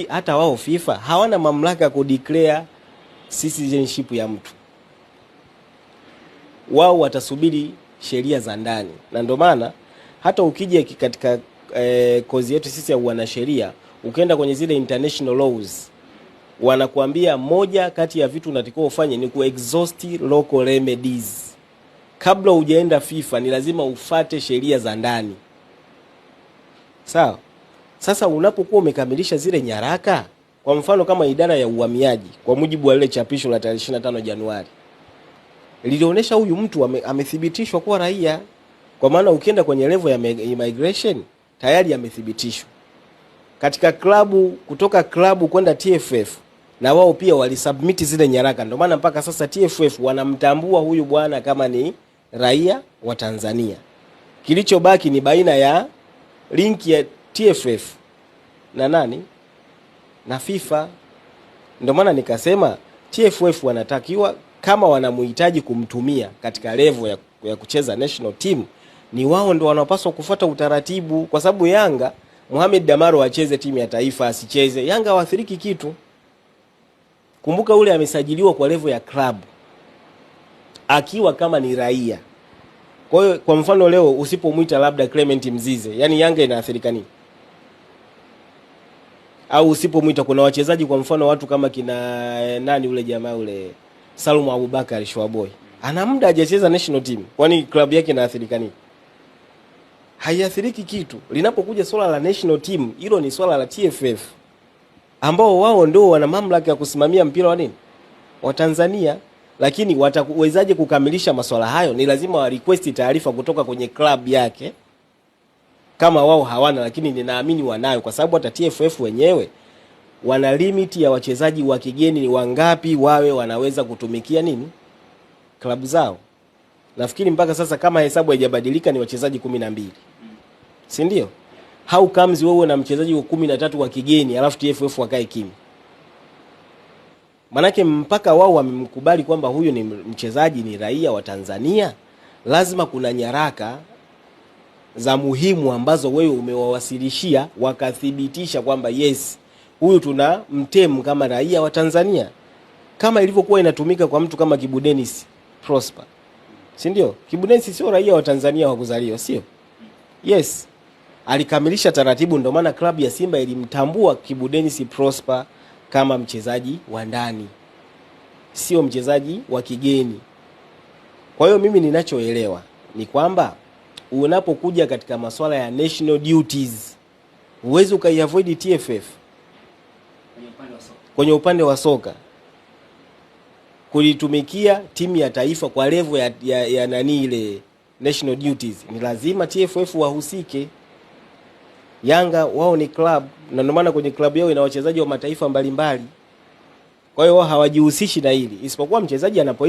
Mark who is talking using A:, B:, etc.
A: hata wao FIFA hawana mamlaka kudeclare citizenship ya mtu. Wao watasubiri sheria za ndani, na ndio maana hata ukija katika kozi yetu sisi ya wanasheria, ukienda kwenye zile international laws, wanakuambia moja kati ya vitu unatakiwa ufanye ni kuexhaust local remedies. Kabla hujaenda FIFA ni lazima ufate sheria za ndani. Sawa? Sasa unapokuwa umekamilisha zile nyaraka, kwa mfano kama idara ya uhamiaji, kwa mujibu wa ile chapisho la tarehe 25 Januari, lilionyesha huyu mtu amethibitishwa kuwa raia, kwa maana ukienda kwenye level ya immigration tayari amethibitishwa. Katika klabu, kutoka klabu kwenda TFF, na wao pia walisubmit zile nyaraka. Ndio maana mpaka sasa TFF wanamtambua huyu bwana kama ni raia wa Tanzania. Kilichobaki ni baina ya link ya TFF na nani na FIFA. Ndio maana nikasema TFF wanatakiwa, kama wanamuhitaji kumtumia katika level ya kucheza national team, ni wao ndio wanapaswa kufuata utaratibu, kwa sababu Yanga Mohamed Damaro acheze timu ya taifa asicheze, Yanga hawaathiriki kitu. Kumbuka ule amesajiliwa kwa level ya club akiwa kama ni raia. Kwa hiyo kwa mfano leo usipomuita labda Clement Mzize, yani Yanga inaathirika nini? Au usipomuita kuna wachezaji, kwa mfano watu kama kina nani ule jamaa ule Salum Abubakar Shwaboy, ana muda hajacheza national team, kwani club yake inaathirika nini? Haiathiriki kitu. Linapokuja swala la national team, hilo ni swala la TFF, ambao wao ndio wana mamlaka ya kusimamia mpira wa nini wa Tanzania. Lakini watawezaje kukamilisha masuala hayo? Ni lazima wa request taarifa kutoka kwenye club yake, kama wao hawana, lakini ninaamini wanayo, kwa sababu hata TFF wenyewe wana limit ya wachezaji wa kigeni ni wangapi wawe wanaweza kutumikia nini club zao. Nafikiri mpaka sasa kama hesabu haijabadilika ni wachezaji 12. Si ndio? How comes wewe na mchezaji wa 13 wa kigeni alafu TFF wakae kimya? Manake mpaka wao wamemkubali kwamba huyu ni mchezaji, ni raia wa Tanzania, lazima kuna nyaraka za muhimu ambazo wewe umewawasilishia, wakathibitisha kwamba yes, huyu tuna mtemu kama raia wa Tanzania, kama ilivyokuwa inatumika kwa mtu kama Kibu Denis Prosper. Si ndio? Kibu Denis sio raia wa Tanzania wa kuzaliwa, sio? Yes. Alikamilisha taratibu, ndio maana klabu ya Simba ilimtambua Kibu Denis Prosper kama mchezaji wa ndani, sio mchezaji wa kigeni. Kwa hiyo mimi ninachoelewa ni kwamba unapokuja katika masuala ya national duties, huwezi ukaiavoid TFF kwenye upande wa soka kulitumikia timu ya taifa kwa level ya nani ile national duties. Ni lazima TFF wahusike. Yanga wao ni club, na ndio maana kwenye club yao ina wachezaji wa mataifa mbalimbali. Kwa hiyo wao hawajihusishi na hili, isipokuwa mchezaji anapoitwa